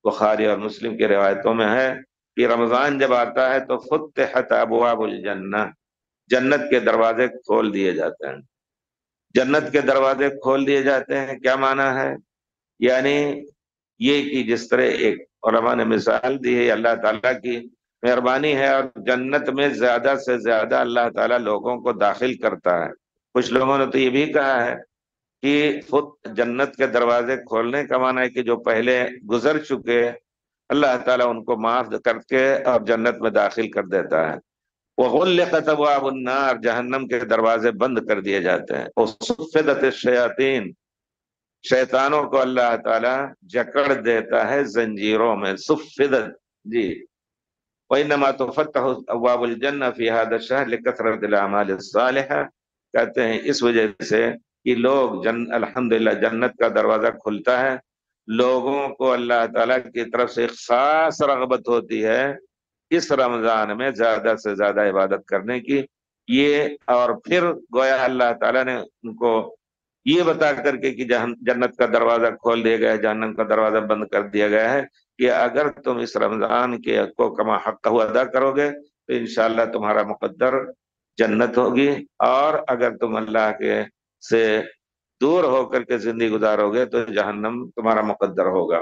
बुखारी और मुस्लिम की रिवायतों में है कि रमजान जब आता है तो फुत्तिहत अबवाबुल जन्नह, जन्नत के दरवाजे खोल दिए जाते हैं। जन्नत के दरवाजे खोल दिए जाते हैं क्या माना है? यानी ये कि जिस तरह एक उलमा ने मिसाल दी है, अल्लाह ताला की मेहरबानी है और जन्नत में ज्यादा से ज्यादा अल्लाह ताला लोगों को दाखिल करता है। कुछ लोगों ने तो ये भी कहा है कि खुद जन्नत के दरवाजे खोलने का माना है कि जो पहले गुजर चुके अल्लाह ताला उनको माफ करके और जन्नत में दाखिल कर देता है। वो गुल्लिक़त अब्वाबुन्नार, जहन्नम के दरवाजे बंद कर दिए जाते हैं। और सुफ़्फ़िदत शयातीन, शैतानों को अल्लाह ताला जकड़ देता है जंजीरों में। सुफ़्फ़िदत जी। वइन्नमा तुफ़त्तहु अब्वाबुल जन्नह फ़ी हाज़ा अश-शहर लिकथरतिल अमालिस सालिहा, कहते हैं इस वजह से कि लोग अल्हम्दुलिल्लाह जन्नत का दरवाजा खुलता है, लोगों को अल्लाह ताला की तरफ से एक खास रगबत होती है इस रमजान में ज्यादा से ज्यादा इबादत करने की। ये और फिर गोया अल्लाह ताला ने उनको ये बता करके कि जन्नत का दरवाजा खोल दिया गया है, जहन्नम का दरवाजा बंद कर दिया गया है, कि अगर तुम इस रमजान के को कमा हक अदा करोगे तो इंशाअल्लाह तुम्हारा मुकद्दर जन्नत होगी, और अगर तुम अल्लाह के से दूर होकर के जिंदगी गुजारोगे तो जहन्नम तुम्हारा मुकद्दर होगा।